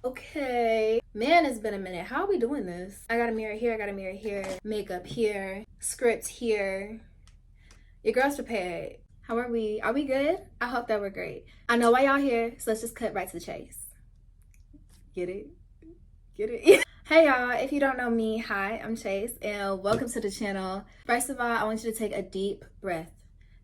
Okay. Man, it's been a minute. How are we doing this? I got a mirror here, I got a mirror here, makeup here, script here. Your girl's prepared. How are we? Are we good? I hope that we're great. I know why y'all here, so let's just cut right to the chase. Get it? Get it? Hey y'all, if you don't know me, hi, I'm Chase, and welcome to the channel. First of all, I want you to take a deep breath.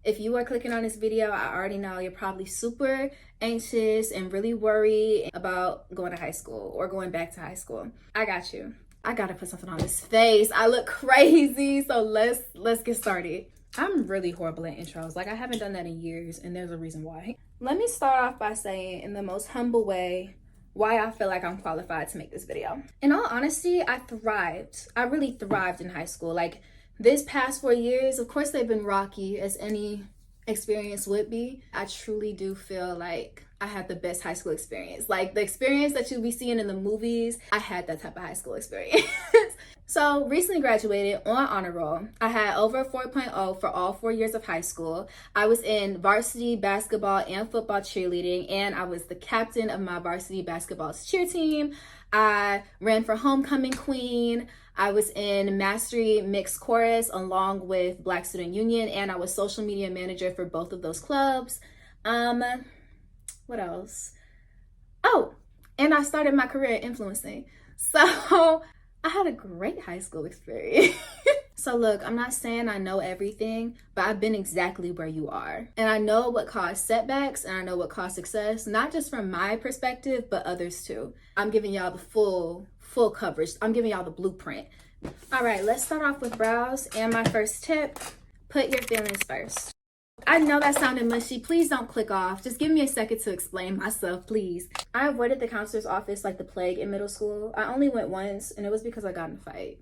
If you are clicking on this video, I already know you're probably super anxious and really worried about going to high school or going back to high school. I got you. I gotta put something on this face. I look crazy, so let's get started. I'm really horrible at intros. Like, I haven't done that in years, and there's a reason why. Let me start off by saying, in the most humble way, why I feel like I'm qualified to make this video. In all honesty, I thrived. I really thrived in high school. Like, this past 4 years, of course, they've been rocky, as any experience would be. I truly do feel like I had the best high school experience. Like, the experience that you'll be seeing in the movies, I had that type of high school experience. So, recently graduated on honor roll. I had over a 4.0 for all 4 years of high school. I was in varsity basketball and football cheerleading, and I was the captain of my varsity basketball cheer team. I ran for homecoming queen. I was in Mastery Mixed Chorus along with Black Student Union, and I was social media manager for both of those clubs. What else? Oh, and I started my career influencing. So I had a great high school experience. So look, I'm not saying I know everything, but I've been exactly where you are. And I know what caused setbacks, and I know what caused success, not just from my perspective, but others too. I'm giving y'all the full coverage. I'm giving y'all the blueprint. All right, let's start off with brows. And my first tip, put your feelings first. I know that sounded mushy. Please don't click off. Just give me a second to explain myself, please. I avoided the counselor's office like the plague in middle school. I only went once, and it was because I got in a fight.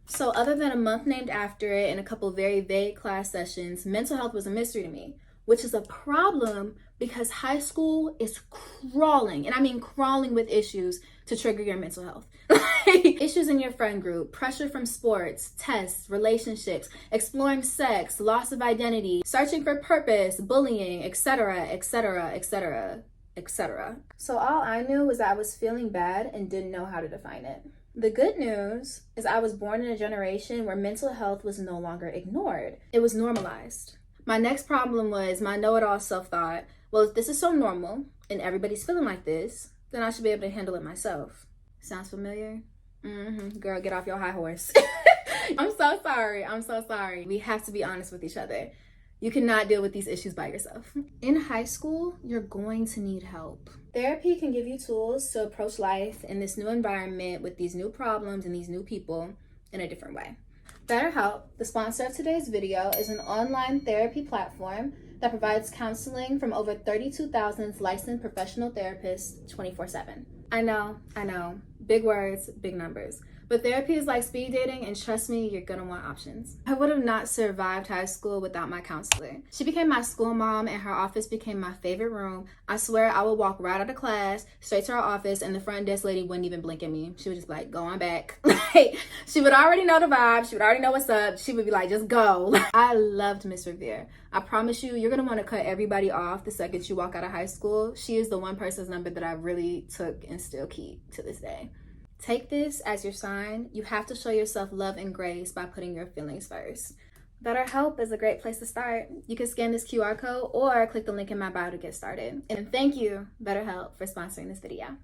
So other than a month named after it and a couple very vague class sessions, mental health was a mystery to me, which is a problem because high school is crawling, and I mean crawling with issues to trigger your mental health. Issues in your friend group, pressure from sports, tests, relationships, exploring sex, loss of identity, searching for purpose, bullying, etc., etc., etc., etc. So all I knew was that I was feeling bad and didn't know how to define it. The good news is I was born in a generation where mental health was no longer ignored. It was normalized. My next problem was my know-it-all self-thought, well, if this is so normal and everybody's feeling like this, then I should be able to handle it myself. Sounds familiar? Girl, get off your high horse. I'm so sorry. I'm so sorry. We have to be honest with each other. You cannot deal with these issues by yourself. In high school, you're going to need help. Therapy can give you tools to approach life in this new environment with these new problems and these new people in a different way. BetterHelp, the sponsor of today's video, is an online therapy platform that provides counseling from over 32,000 licensed professional therapists 24/7. I know, big words, big numbers. But therapy is like speed dating, and trust me, you're gonna want options. I would have not survived high school without my counselor. She became my school mom, and her office became my favorite room. I swear I would walk right out of class, straight to her office, and the front desk lady wouldn't even blink at me. She would just be like, go on back. Like, she would already know the vibe. She would already know what's up. She would be like, just go. I loved Miss Revere. I promise you, you're gonna wanna cut everybody off the second you walk out of high school. She is the one person's number that I really took and still keep to this day. Take this as your sign. You have to show yourself love and grace by putting your feelings first. BetterHelp is a great place to start. You can scan this QR code or click the link in my bio to get started. And thank you, BetterHelp, for sponsoring this video.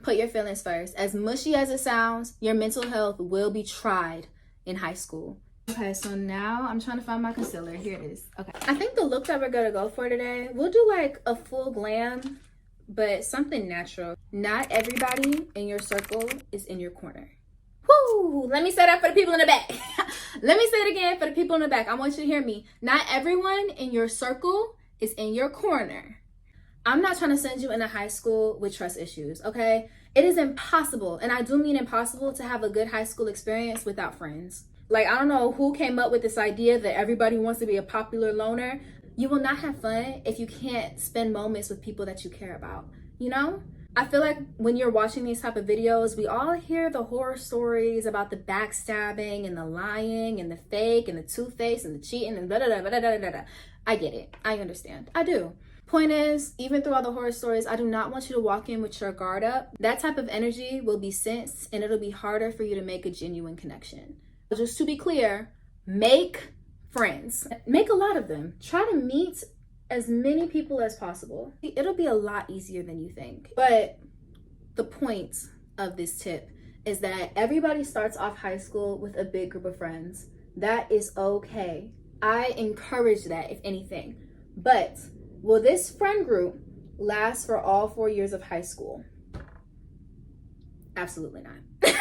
Put your feelings first. As mushy as it sounds, your mental health will be tried in high school. Okay, so now I'm trying to find my concealer. Here it is. Okay. I think the look that we're gonna go for today, we'll do like a full glam, but something natural. Not everybody in your circle is in your corner. Woo! Let me say that for the people in the back. Let me say it again for the people in the back. I want you to hear me. Not everyone in your circle is in your corner. I'm not trying to send you into high school with trust issues, okay? It is impossible, and I do mean impossible, to have a good high school experience without friends. Like, I don't know who came up with this idea that everybody wants to be a popular loner. You will not have fun if you can't spend moments with people that you care about, you know? I feel like when you're watching these type of videos, we all hear the horror stories about the backstabbing and the lying and the fake and the two-face and the cheating and da da da da da da da. I get it. I understand. I do. Point is, even through all the horror stories, I do not want you to walk in with your guard up. That type of energy will be sensed, and it'll be harder for you to make a genuine connection. So just to be clear, make friends. Make a lot of them. Try to meet as many people as possible. It'll be a lot easier than you think. But the point of this tip is that everybody starts off high school with a big group of friends. That is okay. I encourage that, if anything. But will this friend group last for all 4 years of high school? Absolutely not.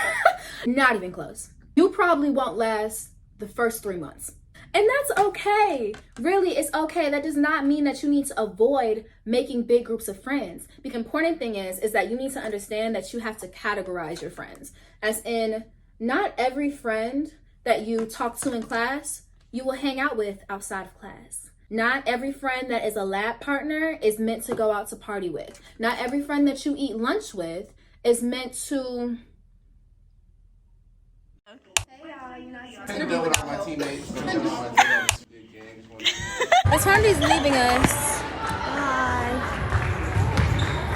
Not even close. You probably won't last the first 3 months. And that's okay. Really, it's okay. That does not mean that you need to avoid making big groups of friends. The important thing is that you need to understand that you have to categorize your friends. As in, not every friend that you talk to in class, you will hang out with outside of class. Not every friend that is a lab partner is meant to go out to party with. Not every friend that you eat lunch with is meant to... Eternity's leaving us. Bye.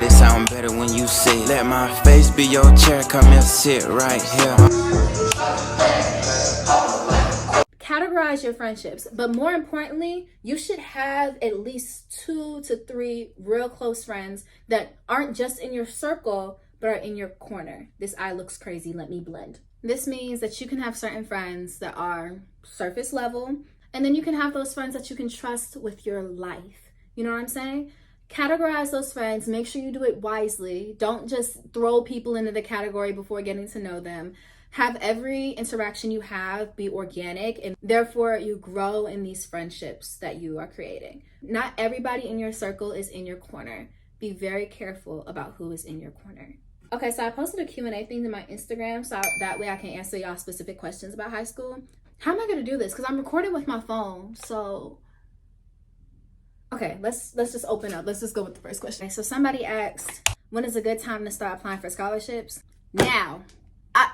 It sound better when you sit. Let my face be your chair. Come here, sit right here. Categorize your friendships, but more importantly, you should have at least 2 to 3 real close friends that aren't just in your circle, but are in your corner. This eye looks crazy, let me blend. This means that you can have certain friends that are surface level, and then you can have those friends that you can trust with your life. You know what I'm saying? Categorize those friends, make sure you do it wisely. Don't just throw people into the category before getting to know them. Have every interaction you have be organic, and therefore you grow in these friendships that you are creating. Not everybody in your circle is in your corner. Be very careful about who is in your corner. Okay, so I posted a Q&A thing to my Instagram, so that way I can answer y'all specific questions about high school. How am I gonna do this? Because I'm recording with my phone, so... Okay, let's just open up. Let's just go with the first question. Okay, so somebody asked, when is a good time to start applying for scholarships? Now. I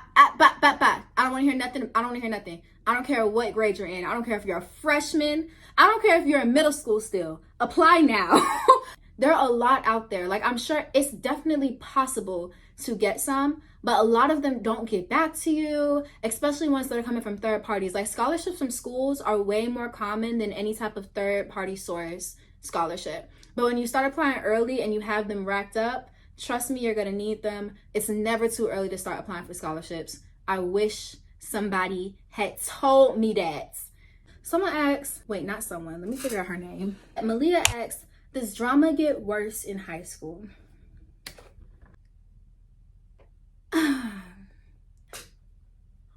don't want to hear nothing. I don't want to hear nothing. I don't care what grade you're in. I don't care if you're a freshman. I don't care if you're in middle school still. Apply now. There are a lot out there. Like, I'm sure it's definitely possible to get some, but a lot of them don't get back to you, especially ones that are coming from third parties. Like, scholarships from schools are way more common than any type of third party source scholarship. But when you start applying early and you have them racked up, trust me, you're gonna need them. It's never too early to start applying for scholarships. I wish somebody had told me that. Someone asked, wait, not someone, let me figure out her name. Malia asked, does drama get worse in high school?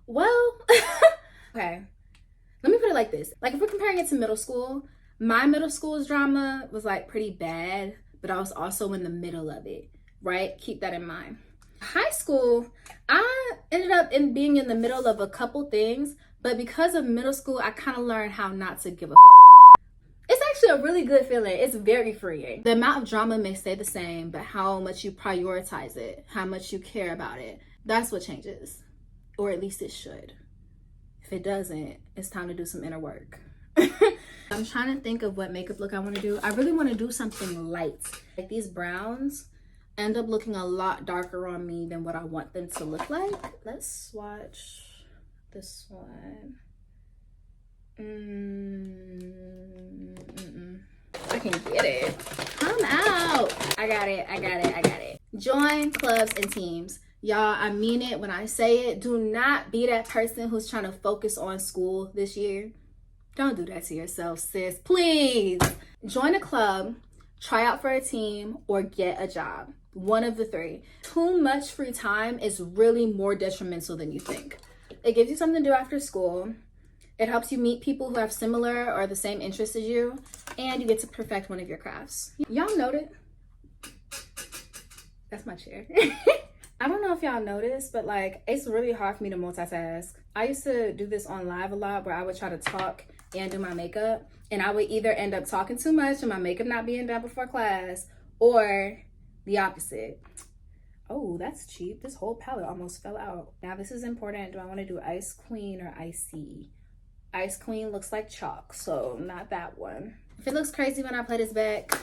Well, okay, let me put it like this. Like, if we're comparing it to middle school, my middle school's drama was like pretty bad, but I was also in the middle of it, right? Keep that in mind. High school, I ended up being in the middle of a couple things, but because of middle school, I kind of learned how not to give a It's actually a really good feeling. It's very freeing. The amount of drama may stay the same, but how much you prioritize it, how much you care about it, that's what changes. Or at least it should. If it doesn't, it's time to do some inner work. I'm trying to think of what makeup look I want to do. I really want to do something light. Like, these browns end up looking a lot darker on me than what I want them to look like. Let's swatch this one. I can get it. Come out. I got it. Join clubs and teams. Y'all, I mean it when I say it. Do not be that person who's trying to focus on school this year. Don't do that to yourself, sis. Please. Join a club, try out for a team, or get a job. One of the three. Too much free time is really more detrimental than you think. It gives you something to do after school. It helps you meet people who have similar or the same interests as you, and you get to perfect one of your crafts. Y'all notice? That's my chair. I don't know if y'all noticed, but like, it's really hard for me to multitask. I used to do this on live a lot, where I would try to talk and do my makeup, and I would either end up talking too much and my makeup not being done before class, or the opposite. Oh, that's cheap. This whole palette almost fell out. Now this is important. Do I want to do Ice Queen or Icy? Ice Queen looks like chalk, so not that one. If it looks crazy when I play this back,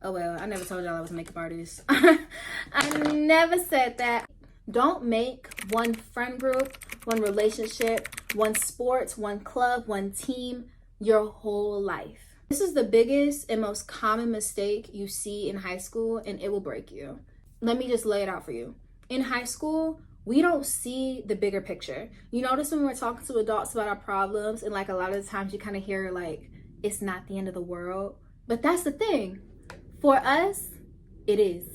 Oh well, I never told y'all I was a makeup artist. I never said that. Don't make one friend group, one relationship, one sport, one club, one team your whole life. This is the biggest and most common mistake you see in high school, and it will break you. Let me just lay it out for you. In high school, we don't see the bigger picture. You notice when we're talking to adults about our problems, and like a lot of the times you kind of hear like, it's not the end of the world. But that's the thing. For us, it is.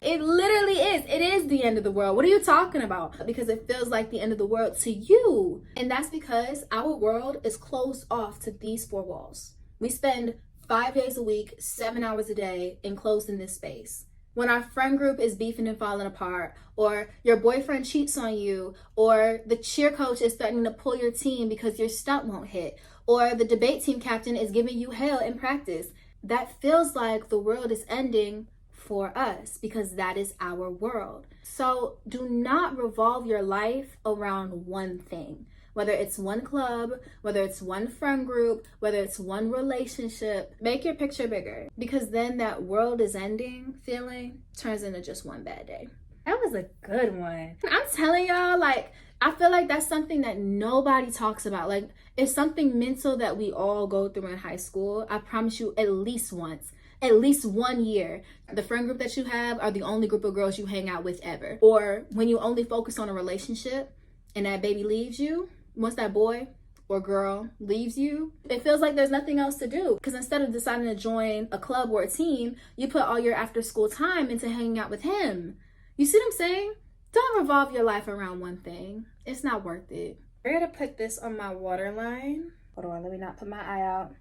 It literally is. It is the end of the world. What are you talking about? Because it feels like the end of the world to you. And that's because our world is closed off to these four walls. We spend 5 days a week, 7 hours a day enclosed in this space. When our friend group is beefing and falling apart, or your boyfriend cheats on you, or the cheer coach is threatening to pull your team because your stunt won't hit, or the debate team captain is giving you hell in practice, that feels like the world is ending for us because that is our world. So do not revolve your life around one thing. Whether it's one club, whether it's one friend group, whether it's one relationship, make your picture bigger, because then that world is ending feeling turns into just one bad day. That was a good one. I'm telling y'all, like, I feel like that's something that nobody talks about. Like, it's something mental that we all go through in high school. I promise you, at least once. At least 1 year, the friend group that you have are the only group of girls you hang out with ever. Or when you only focus on a relationship and that baby leaves you, once that boy or girl leaves you, it feels like there's nothing else to do. Because instead of deciding to join a club or a team, you put all your after school time into hanging out with him. You see what I'm saying? Don't revolve your life around one thing. It's not worth it. I gotta put this on my waterline. Hold on, let me not put my eye out.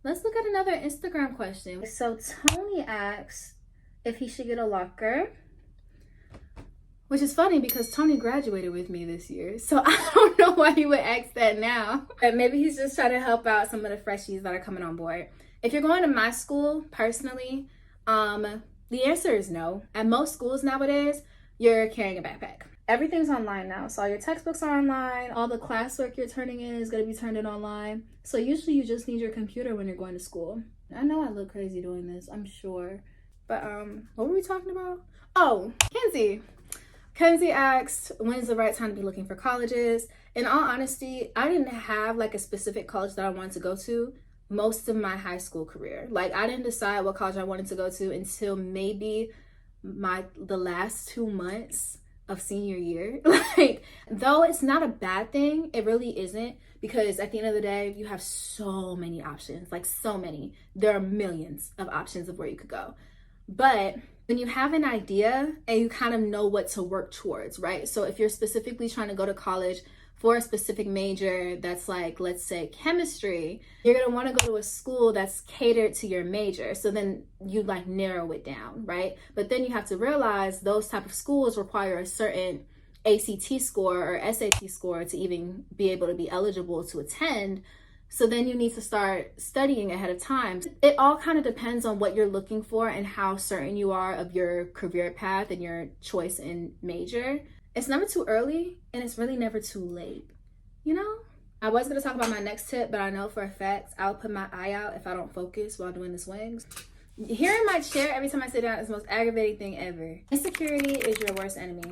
Let's look at another Instagram question. So Tony asks if he should get a locker. Which is funny because Tony graduated with me this year. So I don't know why he would ask that now. But maybe he's just trying to help out some of the freshies that are coming on board. If you're going to my school, personally, the answer is no. At most schools nowadays, you're carrying a backpack. Everything's online now. So all your textbooks are online. All the classwork you're turning in is going to be turned in online. So usually you just need your computer when you're going to school. I know I look crazy doing this, I'm sure. But what were we talking about? Oh, Kenzie asked, when's the right time to be looking for colleges? In all honesty, I didn't have like a specific college that I wanted to go to most of my high school career. Like, I didn't decide what college I wanted to go to until maybe the last 2 months of senior year. Like, though it's not a bad thing, it really isn't, because at the end of the day, you have so many options, like so many. There are millions of options of where you could go. But when you have an idea and you kind of know what to work towards, right? So if you're specifically trying to go to college for a specific major that's like, let's say chemistry, you're going to want to go to a school that's catered to your major. So then you like narrow it down, right? But then you have to realize those type of schools require a certain ACT score or SAT score to even be able to be eligible to attend. So then you need to start studying ahead of time. It all kind of depends on what you're looking for and how certain you are of your career path and your choice in major. It's never too early and it's really never too late, you know? I was going to talk about my next tip, but I know for a fact I'll put my eye out if I don't focus while doing the swings. Hearing my chair every time I sit down is the most aggravating thing ever. Insecurity is your worst enemy.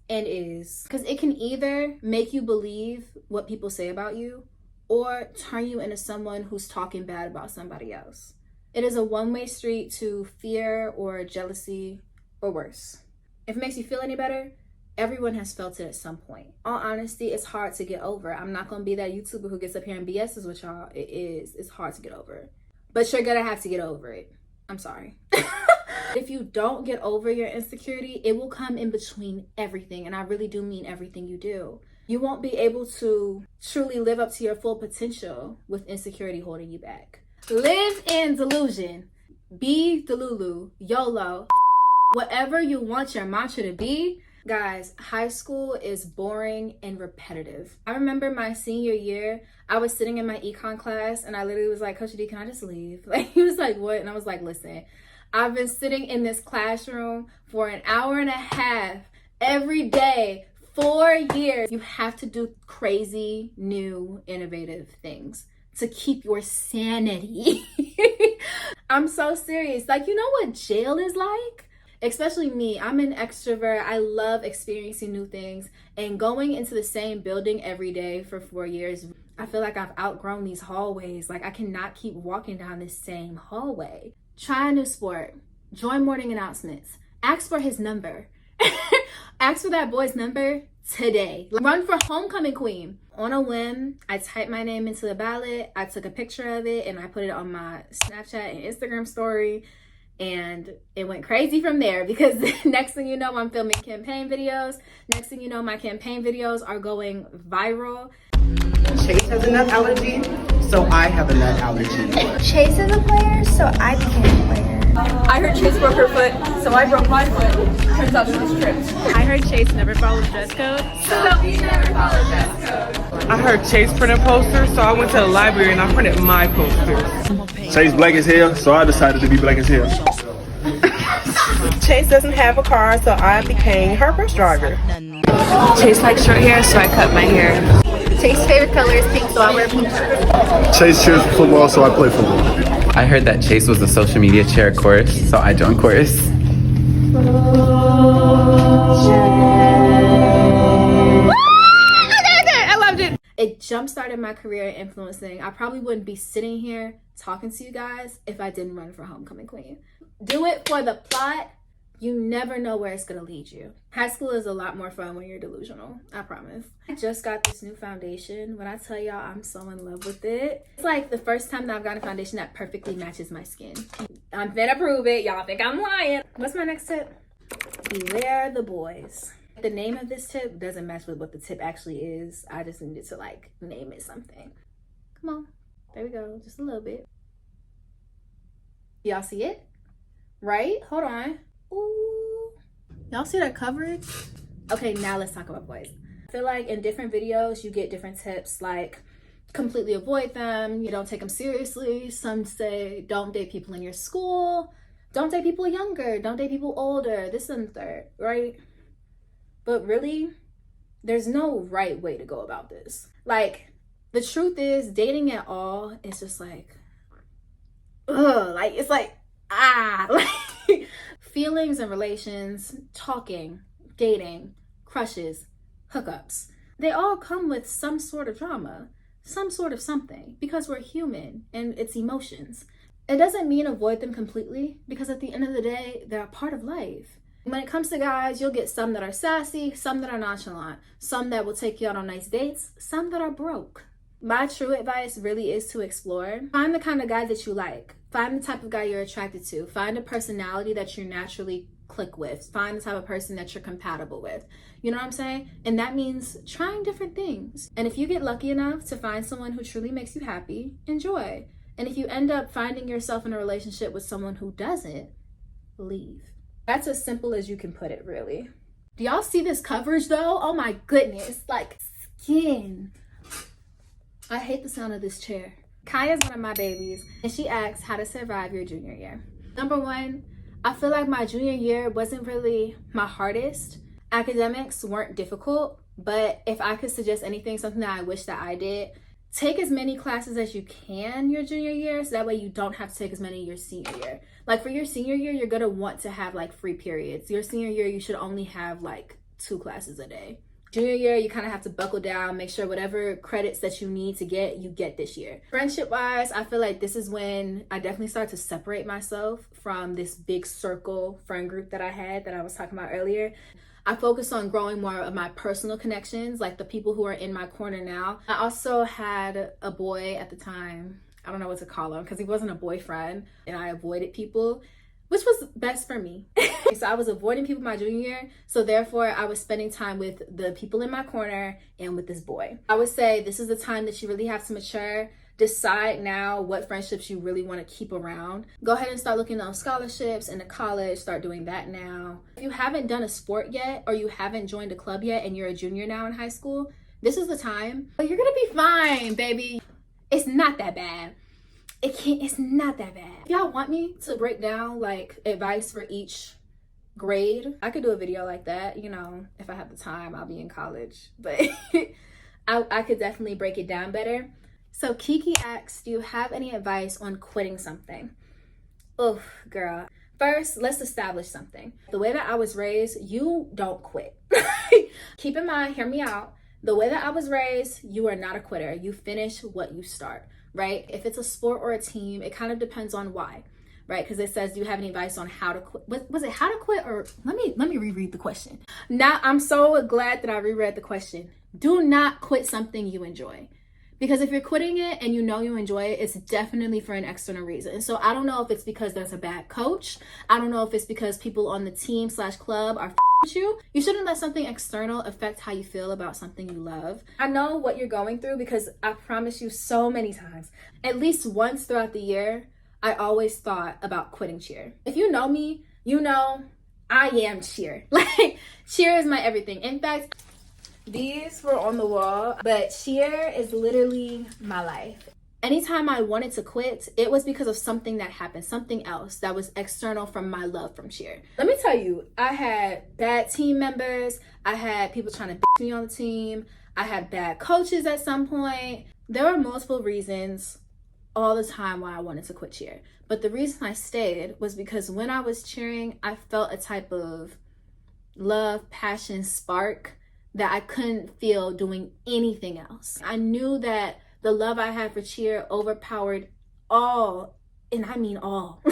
And is. Because it can either make you believe what people say about you or turn you into someone who's talking bad about somebody else. It is a one-way street to fear or jealousy or worse. If it makes you feel any better, everyone has felt it at some point. All honesty, it's hard to get over. I'm not gonna be that YouTuber who gets up here and BS's with y'all. It's hard to get over. But you're gonna have to get over it. I'm sorry. If you don't get over your insecurity, it will come in between everything. And I really do mean everything you do. You won't be able to truly live up to your full potential with insecurity holding you back. Live in delusion. Be Delulu. YOLO. Whatever you want your mantra to be. Guys, high school is boring and repetitive. I remember my senior year, I was sitting in my econ class and I literally was like, Coach D, can I just leave? Like, he was like, what? And I was like, listen, I've been sitting in this classroom for an hour and a half every day, 4 years. You have to do crazy, new, innovative things to keep your sanity. I'm so serious. Like, you know what jail is like? Especially me. I'm an extrovert. I love experiencing new things. And going into the same building every day for 4 years, I feel like I've outgrown these hallways. Like, I cannot keep walking down this same hallway. Try a new sport. Join morning announcements. Ask for his number. Ask for that boy's number today. Run for homecoming queen. On a whim, I typed my name into the ballot. I took a picture of it and I put it on my Snapchat and Instagram story. And it went crazy from there because next thing you know, I'm filming campaign videos. Next thing you know, my campaign videos are going viral. Chase has a nut allergy, so I have a nut allergy. Chase is a player, so I became a player. I heard Chase broke her foot, so I broke my foot. Turns out she was tripped. I heard Chase never followed dress code, So we never followed dress code. I heard Chase print a poster, so I went to the library and I printed my posters. Chase black as hell, so I decided to be black as hell. Chase doesn't have a car, so I became her bus driver. Chase likes short hair, so I cut my hair. Chase's favorite color is pink, so I wear pink. Chase cheers for football, so I play football. I heard that Chase was a social media chair at Chorus, so I joined Chorus. I loved it. It jump-started my career in influencing. I probably wouldn't be sitting here talking to you guys if I didn't run for homecoming queen. Do it for the plot. You never know where it's gonna lead you. High school is a lot more fun when you're delusional, I promise. I just got this new foundation. When I tell y'all I'm so in love with it, it's like the first time that I've gotten a foundation that perfectly matches my skin. I'm finna prove it. Y'all think I'm lying. What's my next tip? Beware the boys. The name of this tip doesn't match with what the tip actually is. I just needed to like name it something. Come on, there we go, just a little bit. Y'all see it? Right? Hold on. Ooh. Y'all see that coverage? Okay, now let's talk about boys. I feel like in different videos, you get different tips like completely avoid them, you don't take them seriously. Some say don't date people in your school, don't date people younger, don't date people older, this and the third, right? But really, there's no right way to go about this. Like, the truth is, dating at all is just like, ugh, like, it's like, like, feelings and relations, talking, dating, crushes, hookups, they all come with some sort of drama, some sort of something, because we're human and it's emotions. It doesn't mean avoid them completely, because at the end of the day, they're a part of life. When it comes to guys, you'll get some that are sassy, some that are nonchalant, some that will take you out on nice dates, some that are broke. My true advice really is to explore. Find the kind of guy that you like. Find the type of guy you're attracted to. Find a personality that you naturally click with. Find the type of person that you're compatible with. You know what I'm saying? And that means trying different things. And if you get lucky enough to find someone who truly makes you happy, enjoy. And if you end up finding yourself in a relationship with someone who doesn't, leave. That's as simple as you can put it, really. Do y'all see this coverage though? Oh my goodness, like skin. I hate the sound of this chair. Kaya's one of my babies, and she asks how to survive your junior year. Number one, I feel like my junior year wasn't really my hardest. Academics weren't difficult, but if I could suggest anything, something that I wish that I did, take as many classes as you can your junior year, so that way you don't have to take as many your senior year. Like for your senior year, you're gonna want to have like free periods. Your senior year, you should only have like 2 classes a day. Junior year, you kind of have to buckle down, make sure whatever credits that you need to get, you get this year. Friendship wise, I feel like this is when I definitely start to separate myself from this big circle friend group that I had that I was talking about earlier. I focus on growing more of my personal connections, like the people who are in my corner now. I also had a boy at the time, I don't know what to call him because he wasn't a boyfriend, and I avoided people, which was best for me. So I was avoiding people my junior year, so therefore I was spending time with the people in my corner and with this boy. I would say this is the time that you really have to mature. Decide now what friendships you really want to keep around. Go ahead and start looking on scholarships into college. Start doing that now. If you haven't done a sport yet, or you haven't joined a club yet and you're a junior now in high school, this is the time. But you're gonna be fine, baby. It's not that bad. It's not that bad. If y'all want me to break down like advice for each grade, I could do a video like that. You know, if I have the time, I'll be in college. But I could definitely break it down better. So Kiki asks, do you have any advice on quitting something? Oh, girl. First, let's establish something. The way that I was raised, you don't quit. Keep in mind, hear me out. The way that I was raised, you are not a quitter. You finish what you start, right? If it's a sport or a team, it kind of depends on why, right? Because it says, do you have any advice on how to quit? Was it how to quit, or let me reread the question. Now, I'm so glad that I reread the question. Do not quit something you enjoy. Because if you're quitting it and you know you enjoy it, it's definitely for an external reason. So I don't know if it's because there's a bad coach. I don't know if it's because people on the team / club are with you. You shouldn't let something external affect how you feel about something you love. I know what you're going through because I promise you so many times, at least once throughout the year, I always thought about quitting cheer. If you know me, you know I am cheer. Like, cheer is my everything. In fact, these were on the wall, but cheer is literally my life. Anytime I wanted to quit, it was because of something that happened, something else that was external from my love from cheer. Let me tell you, I had bad team members. I had people trying to bitch me on the team. I had bad coaches at some point. There were multiple reasons all the time why I wanted to quit cheer. But the reason I stayed was because when I was cheering, I felt a type of love, passion, spark that I couldn't feel doing anything else. I knew that the love I had for cheer overpowered all, and I mean all,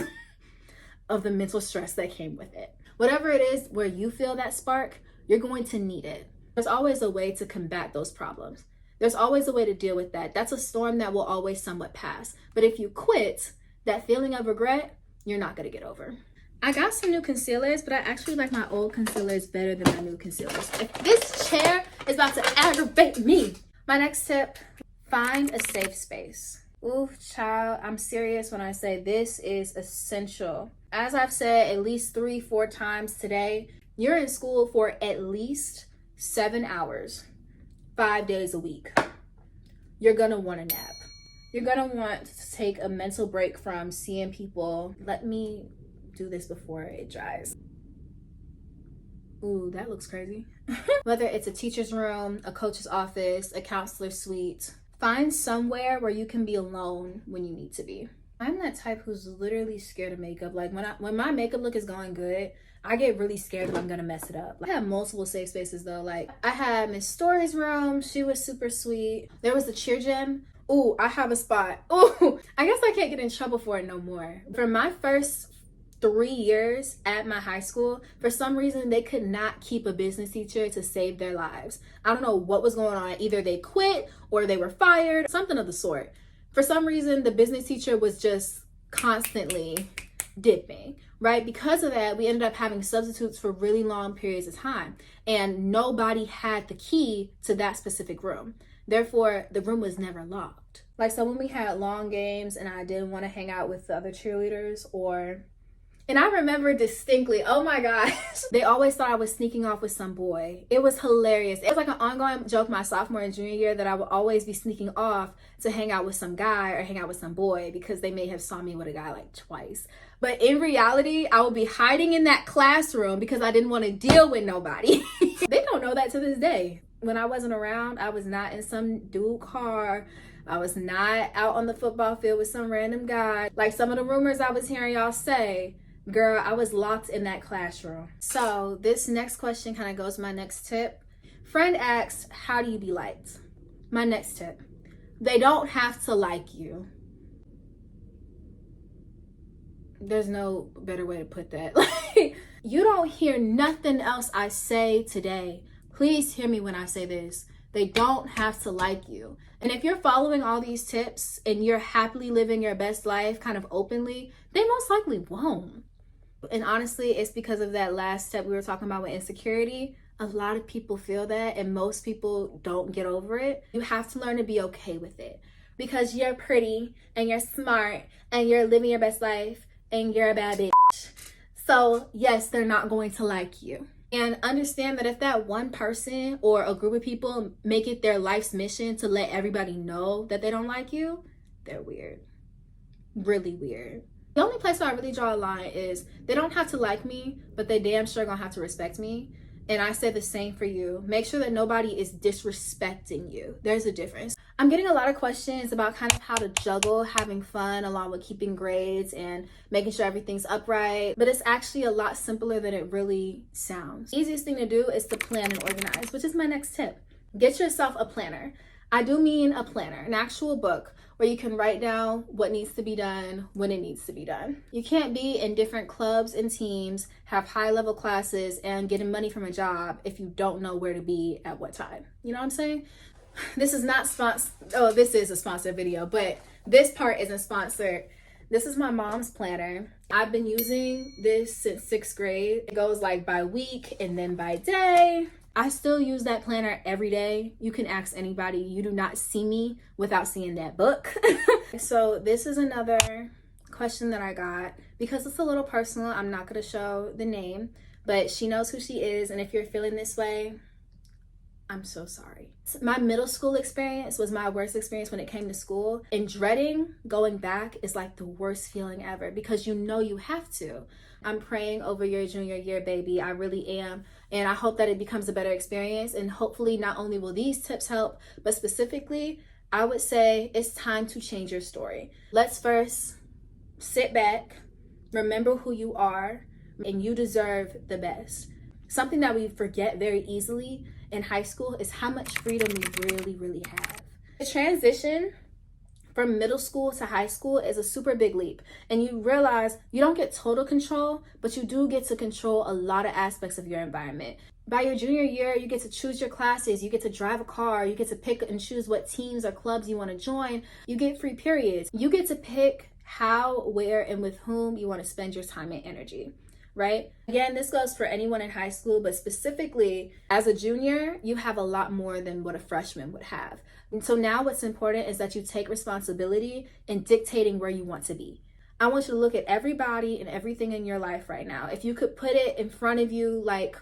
of the mental stress that came with it. Whatever it is where you feel that spark, you're going to need it. There's always a way to combat those problems. There's always a way to deal with that. That's a storm that will always somewhat pass. But if you quit, that feeling of regret, you're not gonna get over. I got some new concealers, but I actually like my old concealers better than my new concealers. If this chair is about to aggravate me. My next tip, find a safe space. Ooh, child, I'm serious when I say this is essential. As I've said at least 3-4 times today, you're in school for at least 7 hours, 5 days a week. You're gonna want a nap. You're gonna want to take a mental break from seeing people. Let me do this before it dries. Ooh, that looks crazy. Whether it's a teacher's room, a coach's office, a counselor's suite, find somewhere where you can be alone when you need to be. I'm that type who's literally scared of makeup. Like when my makeup look is going good, I get really scared that I'm gonna mess it up. I have multiple safe spaces though. Like I had Miss Story's room, she was super sweet. There was the cheer gym. Ooh, I have a spot. Ooh, I guess I can't get in trouble for it no more. For my first 3 years at my high school, for some reason they could not keep a business teacher to save their lives. I don't know what was going on. Either they quit or they were fired, something of the sort. For some reason, the business teacher was just constantly dipping, right? Because of that, we ended up having substitutes for really long periods of time, and nobody had the key to that specific room. Therefore, the room was never locked. Like, so when we had long games and I didn't want to hang out with the other cheerleaders, and I remember distinctly, oh my gosh, they always thought I was sneaking off with some boy. It was hilarious. It was like an ongoing joke my sophomore and junior year that I would always be sneaking off to hang out with some guy or hang out with some boy because they may have saw me with a guy like twice. But in reality, I would be hiding in that classroom because I didn't want to deal with nobody. They don't know that to this day. When I wasn't around, I was not in some dude car. I was not out on the football field with some random guy. Like some of the rumors I was hearing y'all say, girl, I was locked in that classroom. So this next question kind of goes to my next tip. Friend asks, how do you be liked? My next tip, they don't have to like you. There's no better way to put that. Like, you don't hear nothing else I say today. Please hear me when I say this. They don't have to like you. And if you're following all these tips and you're happily living your best life kind of openly, they most likely won't. And honestly, it's because of that last step we were talking about with insecurity. A lot of people feel that and most people don't get over it. You have to learn to be okay with it because you're pretty and you're smart and you're living your best life and you're a bad bitch. So yes, they're not going to like you. And understand that if that one person or a group of people make it their life's mission to let everybody know that they don't like you, they're weird. Really weird. The only place where I really draw a line is they don't have to like me, but they damn sure gonna have to respect me. And I say the same for you. Make sure that nobody is disrespecting you. There's a difference. I'm getting a lot of questions about kind of how to juggle having fun along with keeping grades and making sure everything's upright. But it's actually a lot simpler than it really sounds. The easiest thing to do is to plan and organize, which is my next tip. Get yourself a planner. I do mean a planner, an actual book where you can write down what needs to be done when it needs to be done. You can't be in different clubs and teams, have high-level classes, and getting money from a job if you don't know where to be at what time. You know what I'm saying? This is not sponsored. Oh, this is a sponsored video, but this part isn't sponsored. This is my mom's planner. I've been using this since 6th grade. It goes like by week and then by day. I still use that planner every day. You can ask anybody. You do not see me without seeing that book. So this is another question that I got. Because it's a little personal, I'm not gonna show the name, but she knows who she is. And if you're feeling this way, I'm so sorry. My middle school experience was my worst experience when it came to school. And dreading going back is like the worst feeling ever because you know you have to. I'm praying over your junior year, baby. I really am. And I hope that it becomes a better experience. And hopefully not only will these tips help, but specifically, I would say it's time to change your story. Let's first sit back, remember who you are, and you deserve the best. Something that we forget very easily in high school is how much freedom we really, really have. The transition from middle school to high school is a super big leap. And you realize you don't get total control, but you do get to control a lot of aspects of your environment. By your junior year, you get to choose your classes, you get to drive a car, you get to pick and choose what teams or clubs you want to join, you get free periods. You get to pick how, where, and with whom you want to spend your time and energy, right? Again, this goes for anyone in high school, but specifically as a junior, you have a lot more than what a freshman would have. And so now what's important is that you take responsibility in dictating where you want to be. I want you to look at everybody and everything in your life right now. If you could put it in front of you like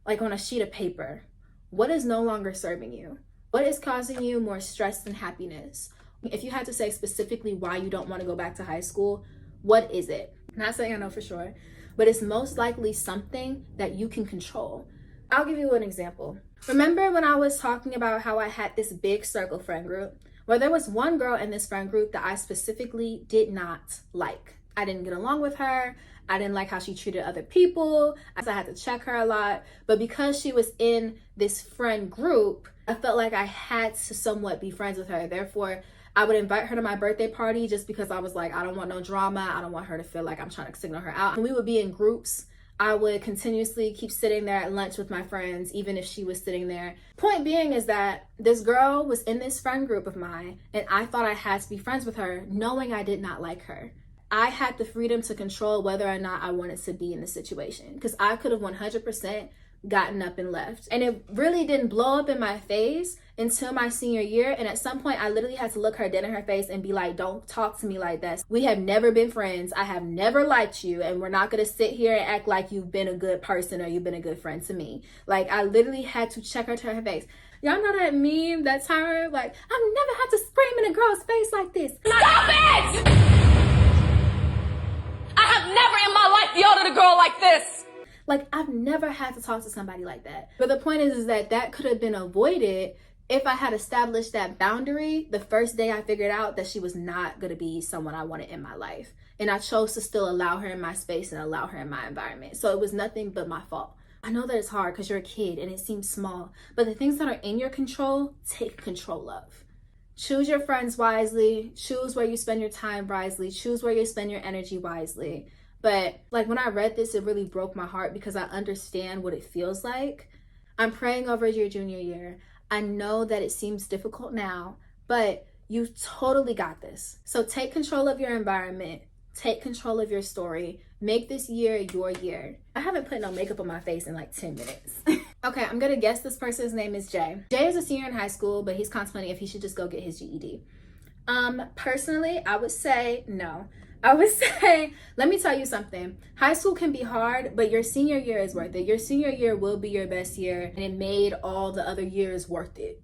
on a sheet of paper, what is no longer serving you? What is causing you more stress than happiness? If you had to say specifically why you don't want to go back to high school, what is it? Not saying I know for sure, but it's most likely something that you can control. I'll give you an example. Remember when I was talking about how I had this big circle friend group? Well, there was one girl in this friend group that I specifically did not like. I didn't get along with her. I didn't like how she treated other people. I had to check her a lot. But because she was in this friend group, I felt like I had to somewhat be friends with her. Therefore, I would invite her to my birthday party just because I was like, I don't want no drama. I don't want her to feel like I'm trying to signal her out. And we would be in groups. I would continuously keep sitting there at lunch with my friends, even if she was sitting there. Point being is that this girl was in this friend group of mine, and I thought I had to be friends with her, knowing I did not like her. I had the freedom to control whether or not I wanted to be in the situation, because I could have 100% gotten up and left. And it really didn't blow up in my face until my senior year. And at some point I literally had to look her dead in her face and be like, don't talk to me like that. We have never been friends. I have never liked you, and we're not gonna sit here and act like you've been a good person or you've been a good friend to me. Like, I literally had to check her to her face. Y'all know that meme that's her like, I've never had to scream in a girl's face like this. Stop it! I have never in my life yelled at a girl like this. Like, I've never had to talk to somebody like that. But the point is that that could have been avoided if I had established that boundary the first day I figured out that she was not going to be someone I wanted in my life. And I chose to still allow her in my space and allow her in my environment. So it was nothing but my fault. I know that it's hard because you're a kid and it seems small, but the things that are in your control, take control of. Choose your friends wisely. Choose where you spend your time wisely. Choose where you spend your energy wisely. But like, when I read this, it really broke my heart because I understand what it feels like. I'm praying over your junior year. I know that it seems difficult now, but you totally got this. So take control of your environment. Take control of your story. Make this year your year. I haven't put no makeup on my face in like 10 minutes. Okay, I'm gonna guess this person's name is Jay. Jay is a senior in high school, but he's contemplating if he should just go get his GED. Personally, I would say no. I would say, let me tell you something. High school can be hard, but your senior year is worth it. Your senior year will be your best year, and it made all the other years worth it.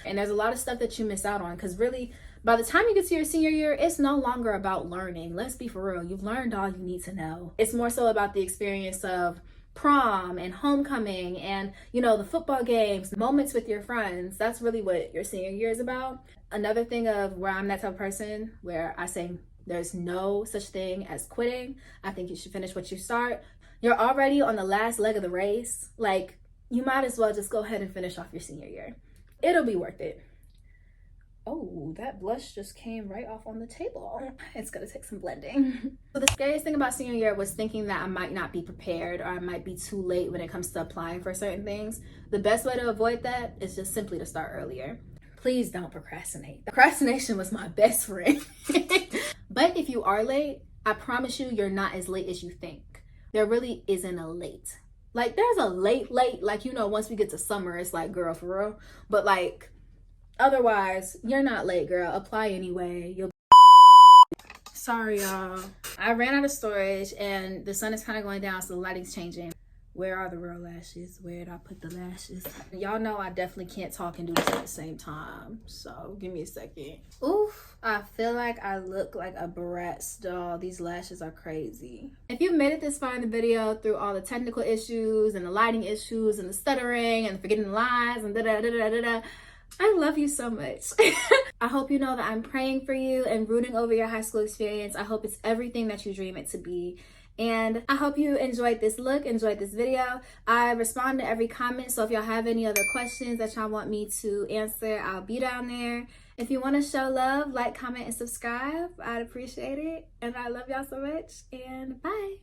And there's a lot of stuff that you miss out on, because really, by the time you get to your senior year, it's no longer about learning. Let's be for real. You've learned all you need to know. It's more so about the experience of prom and homecoming and, you know, the football games, moments with your friends. That's really what your senior year is about. Another thing of where I'm that type of person where I say there's no such thing as quitting. I think you should finish what you start. You're already on the last leg of the race. Like, you might as well just go ahead and finish off your senior year. It'll be worth it. Oh, that blush just came right off on the table. It's gonna take some blending. So the scariest thing about senior year was thinking that I might not be prepared or I might be too late when it comes to applying for certain things. The best way to avoid that is just simply to start earlier. Please don't procrastinate. Procrastination was my best friend. But if you are late, I promise you, you're not as late as you think. There really isn't a late. Like, there's a late, like, you know, once we get to summer, it's like, girl, for real. But like, otherwise, you're not late, girl. Apply anyway. You'll. Sorry, y'all. I ran out of storage and the sun is kind of going down, so the lighting's changing. Where are the real lashes? Where did I put the lashes? Y'all know I definitely can't talk and do this at the same time. So give me a second. Oof, I feel like I look like a Bratz doll. These lashes are crazy. If you've made it this far in the video through all the technical issues and the lighting issues and the stuttering and forgetting the lines and da-da-da-da-da-da, I love you so much. I hope you know that I'm praying for you and rooting over your high school experience. I hope it's everything that you dream it to be. And I hope you enjoyed this look, enjoyed this video. I respond to every comment, so if y'all have any other questions that y'all want me to answer, I'll be down there. If you want to show love, like, comment, and subscribe. I'd appreciate it. And I love y'all so much, and bye.